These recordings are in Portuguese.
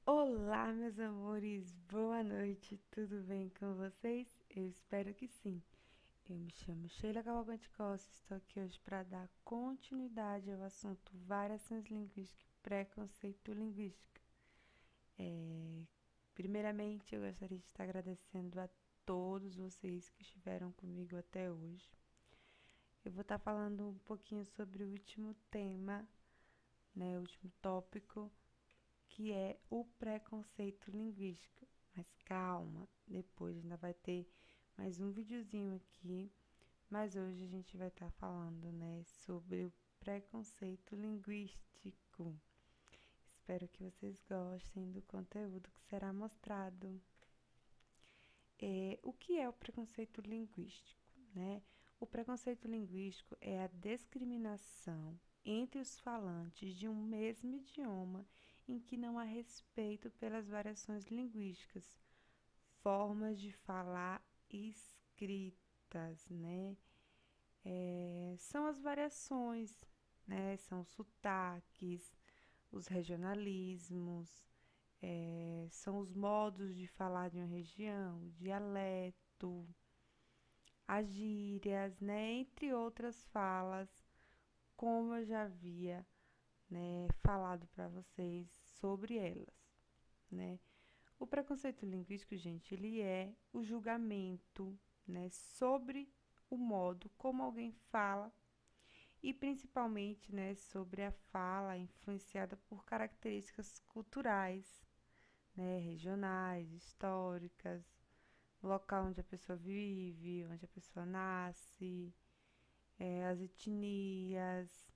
Olá, meus amores, boa noite, tudo bem com vocês? Eu espero que sim. Eu me chamo Sheila Cavalcante Costa, estou aqui hoje para dar continuidade ao assunto variações linguísticas e preconceito linguístico. É, Primeiramente, eu gostaria de estar agradecendo a todos vocês que estiveram comigo até hoje. Eu vou estar falando um pouquinho sobre o último tema, né, o último tópico, que é o preconceito linguístico. Mas calma, depois ainda vai ter mais um videozinho aqui, mas hoje a gente vai estar falando, né, sobre o preconceito linguístico. Espero que vocês gostem do conteúdo que será mostrado. O que é o preconceito linguístico, né? O preconceito linguístico é a discriminação entre os falantes de um mesmo idioma em que não há respeito pelas variações linguísticas, formas de falar e escritas, né? São as variações, né? São os sotaques, os regionalismos, são os modos de falar de uma região, o dialeto, as gírias, né? Entre outras falas, como eu já havia, né, falado para vocês sobre elas, né? O preconceito linguístico, gente, ele é o julgamento, né, sobre o modo como alguém fala e principalmente, né, sobre a fala influenciada por características culturais, né, regionais, históricas, local onde a pessoa vive, onde a pessoa nasce, as etnias,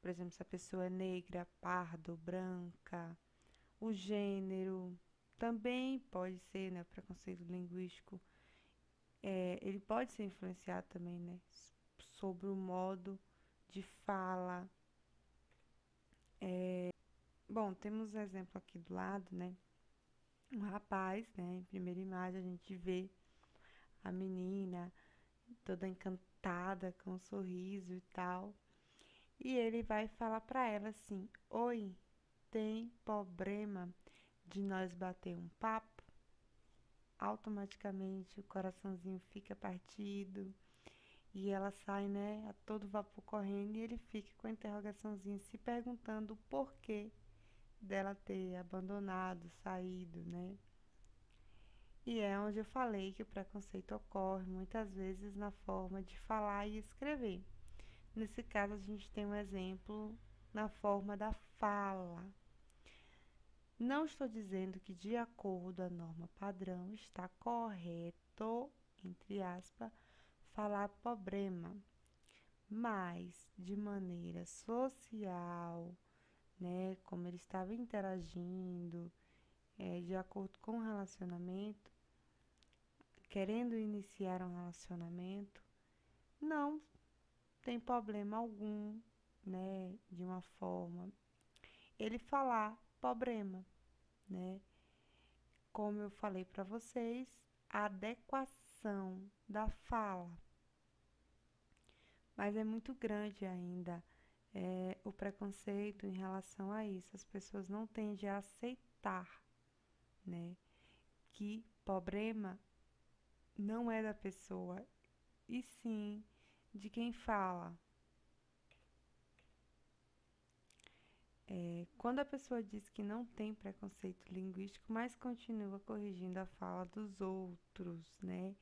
por exemplo, se a pessoa é negra, parda ou branca, o gênero, também pode ser, né, preconceito linguístico, ele pode ser influenciado também, né, sobre o modo de fala. Bom, temos um exemplo aqui do lado, né, um rapaz, né, em primeira imagem a gente vê a menina toda encantada com um sorriso e tal, e ele vai falar pra ela assim: Oi, tem problema de nós bater um papo? Automaticamente o coraçãozinho fica partido e ela sai, né, a todo vapor correndo e ele fica com a interrogaçãozinha se perguntando o porquê dela ter abandonado, saído, né? E é onde eu falei que o preconceito ocorre muitas vezes na forma de falar e escrever. Nesse caso, a gente tem um exemplo na forma da fala. Não estou dizendo que, de acordo com a norma padrão, está correto, entre aspas, falar problema, mas de maneira social, né, como ele estava interagindo, de acordo com o relacionamento, querendo iniciar um relacionamento, não tem problema algum, né, de uma forma, ele falar problema, né? Como eu falei para vocês, a adequação da fala, mas é muito grande ainda o preconceito em relação a isso. As pessoas não tendem a aceitar, né, que problema não é da pessoa, e sim de quem fala. Quando a pessoa diz que não tem preconceito linguístico, mas continua corrigindo a fala dos outros, né?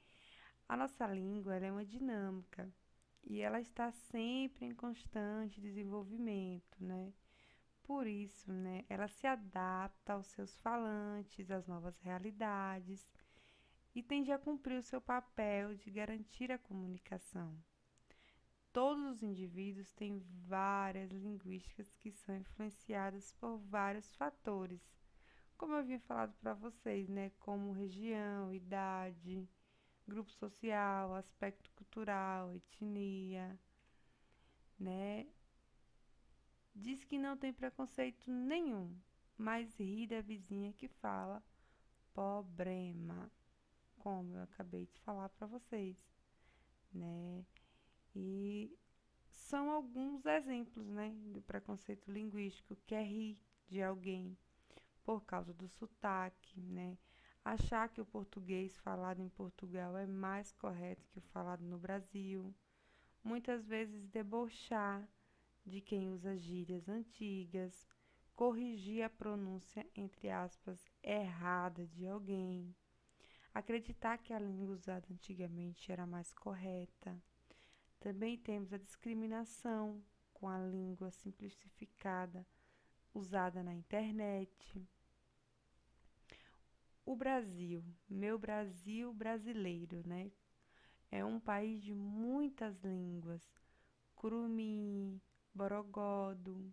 A nossa língua, ela é uma dinâmica e ela está sempre em constante desenvolvimento, né? Por isso, né, ela se adapta aos seus falantes, às novas realidades e tende a cumprir o seu papel de garantir a comunicação. Todos os indivíduos têm várias linguísticas que são influenciadas por vários fatores, como eu havia falado para vocês, né, como região, idade, grupo social, aspecto cultural, etnia, né? Diz que não tem preconceito nenhum, mas ri da vizinha que fala problema, como eu acabei de falar para vocês, né? E são alguns exemplos, né, do preconceito linguístico, que é rir de alguém por causa do sotaque, né? Achar que o português falado em Portugal é mais correto que o falado no Brasil. Muitas vezes debochar de quem usa gírias antigas, corrigir a pronúncia, entre aspas, errada de alguém, acreditar que a língua usada antigamente era mais correta. Também temos a discriminação com a língua simplificada usada na internet. O Brasil, meu Brasil brasileiro, né? É um país de muitas línguas. Curumim, Borogodo,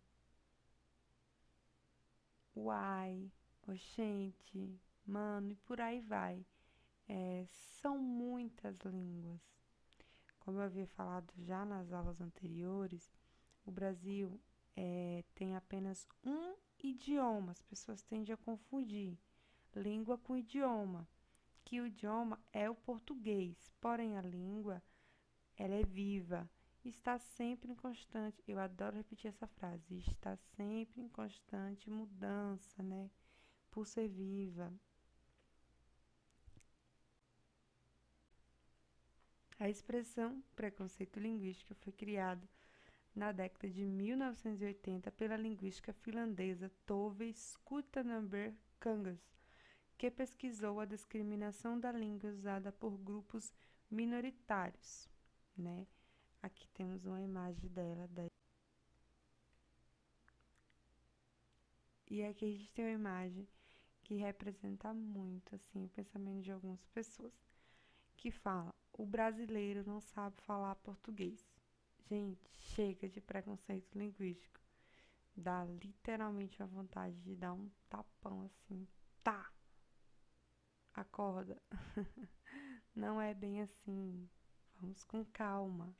Uai, Oxente, Mano e por aí vai. São muitas línguas. Como eu havia falado já nas aulas anteriores, o Brasil tem apenas um idioma. As pessoas tendem a confundir língua com idioma, que o idioma é o português, porém a língua ela é viva, está sempre em constante, eu adoro repetir essa frase, está sempre em constante mudança, né? Por ser viva. A expressão preconceito linguístico foi criada na década de 1980 pela linguista finlandesa Tove Skuttenberg Kangas, que pesquisou a discriminação da língua usada por grupos minoritários, né? Aqui temos uma imagem dela. E aqui a gente tem uma imagem que representa muito assim o pensamento de algumas pessoas, que fala: o brasileiro não sabe falar português. Gente, chega de preconceito linguístico. Dá literalmente a vontade de dar um tapão assim. Tá, acorda. Não é bem assim. Vamos com calma,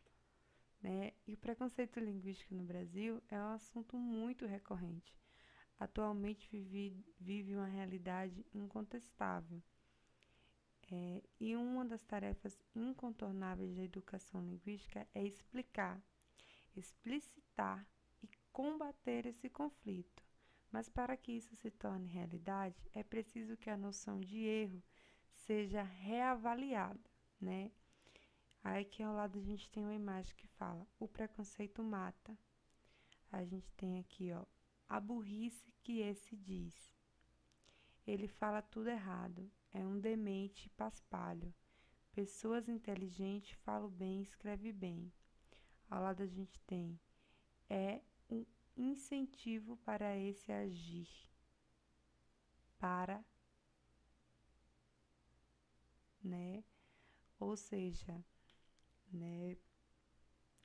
né? E o preconceito linguístico no Brasil é um assunto muito recorrente. Atualmente vive uma realidade incontestável. E uma das tarefas incontornáveis da educação linguística é explicar, explicitar e combater esse conflito. Mas para que isso se torne realidade, é preciso que a noção de erro seja reavaliada, né? Aí aqui ao lado a gente tem uma imagem que fala: o preconceito mata. A gente tem aqui, ó, a burrice que esse diz. Ele fala tudo errado, é um demente paspalho. Pessoas inteligentes falam bem e escrevem bem. Ao lado a gente tem é um incentivo para esse agir. Para, né? Ou seja, né?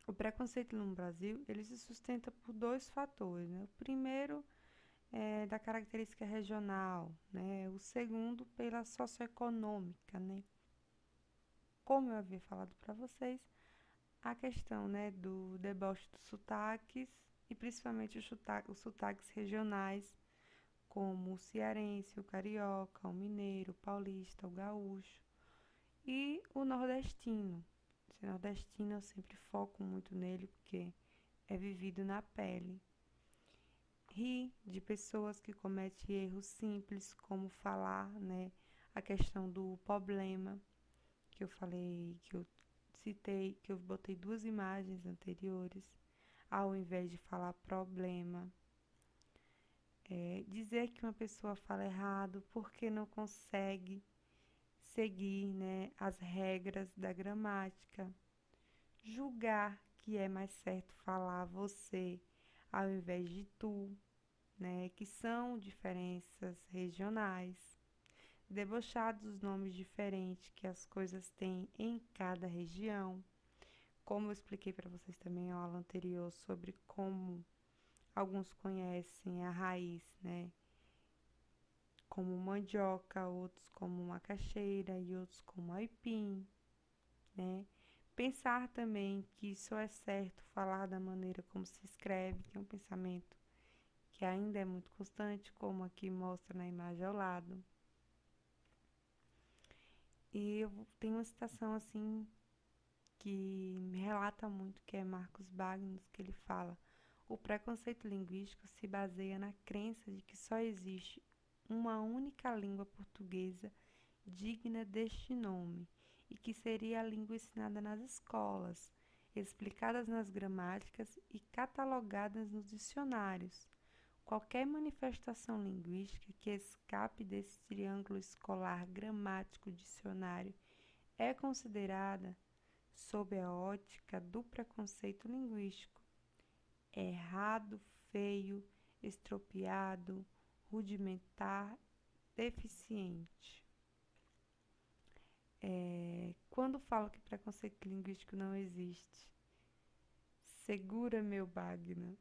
O preconceito no Brasil, ele se sustenta por dois fatores, né? O primeiro é da característica regional, né? O segundo pela socioeconômica, né? Como eu havia falado para vocês, a questão, né, do deboche dos sotaques e principalmente os sotaques regionais, como o cearense, o carioca, o mineiro, o paulista, o gaúcho e o nordestino. Esse nordestino eu sempre foco muito nele porque é vivido na pele. Ri de pessoas que cometem erros simples, como falar, né, a questão do problema, que eu falei, que eu citei, que eu botei duas imagens anteriores, ao invés de falar problema. Dizer que uma pessoa fala errado porque não consegue seguir, né, as regras da gramática. Julgar que é mais certo falar você ao invés de tu, né, que são diferenças regionais. Debochar dos nomes diferentes que as coisas têm em cada região. Como eu expliquei para vocês também na aula anterior sobre como alguns conhecem a raiz, né? Como mandioca, outros como macaxeira e outros como aipim, né? Pensar também que só é certo falar da maneira como se escreve, que é um pensamento que ainda é muito constante, como aqui mostra na imagem ao lado. E eu tenho uma citação assim que me relata muito, que é Marcos Bagnos, que ele fala: o preconceito linguístico se baseia na crença de que só existe uma única língua portuguesa digna deste nome, e que seria a língua ensinada nas escolas, explicadas nas gramáticas e catalogadas nos dicionários. Qualquer manifestação linguística que escape desse triângulo escolar gramático dicionário é considerada, sob a ótica do preconceito linguístico, errado, feio, estropiado, rudimentar, deficiente. Quando falo que preconceito linguístico não existe, Segura Meu Bagno,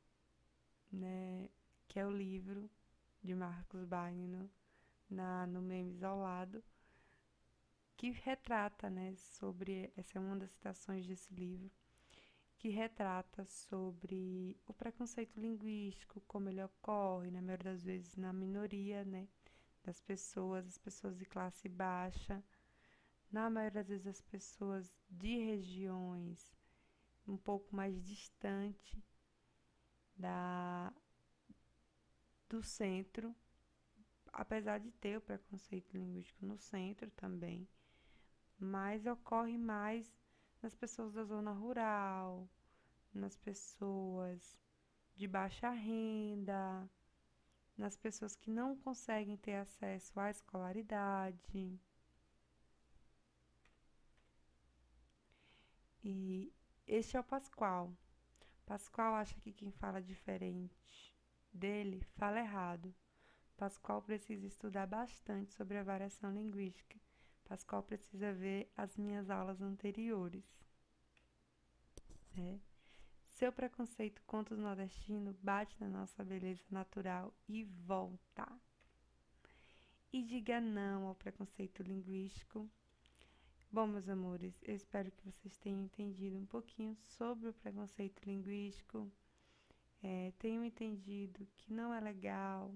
né, que é o livro de Marcos Bagno, no Meme Isolado, que retrata, né, sobre, essa é uma das citações desse livro, que retrata sobre o preconceito linguístico, como ele ocorre, na maioria das vezes, na minoria, né, das pessoas, as pessoas de classe baixa, na maioria das vezes as pessoas de regiões um pouco mais distante do centro, apesar de ter o preconceito linguístico no centro também, mas ocorre mais nas pessoas da zona rural, nas pessoas de baixa renda, nas pessoas que não conseguem ter acesso à escolaridade. E este é o Pascoal. Pascoal acha que quem fala diferente dele fala errado. Pascoal precisa estudar bastante sobre a variação linguística. Pascoal precisa ver as minhas aulas anteriores. Né? Seu preconceito contra os nordestinos bate na nossa beleza natural e volta. E diga não ao preconceito linguístico. Bom, meus amores, eu espero que vocês tenham entendido um pouquinho sobre o preconceito linguístico. Tenham entendido que não é legal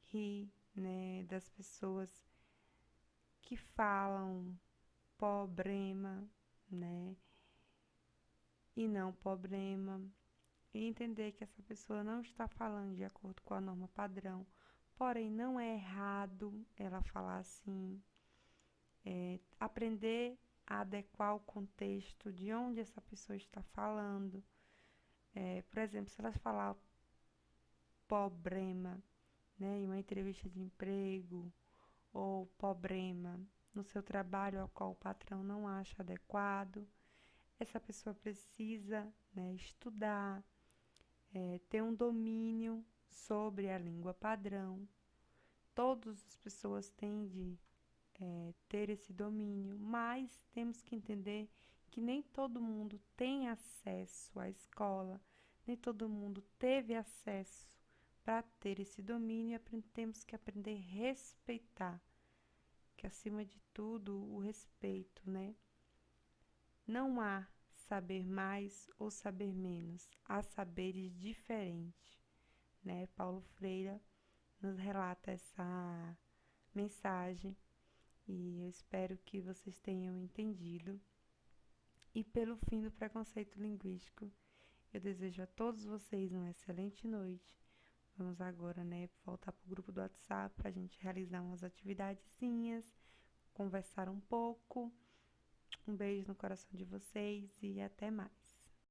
rir, né, das pessoas que falam problema, né, e não problema. E entender que essa pessoa não está falando de acordo com a norma padrão, porém não é errado ela falar assim. Aprender a adequar o contexto de onde essa pessoa está falando. Por exemplo, se ela falar problema, né, em uma entrevista de emprego, ou problema no seu trabalho ao qual o patrão não acha adequado, essa pessoa precisa, né, estudar, ter um domínio sobre a língua padrão. Todas as pessoas têm de ter esse domínio, mas temos que entender que nem todo mundo tem acesso à escola, nem todo mundo teve acesso para ter esse domínio, e temos que aprender a respeitar, que acima de tudo o respeito, né? Não há saber mais ou saber menos, há saberes diferentes, né? Paulo Freire nos relata essa mensagem e eu espero que vocês tenham entendido. E pelo fim do preconceito linguístico, eu desejo a todos vocês uma excelente noite. Vamos agora, né, voltar para o grupo do WhatsApp para a gente realizar umas atividadezinhas, conversar um pouco. Um beijo no coração de vocês e até mais.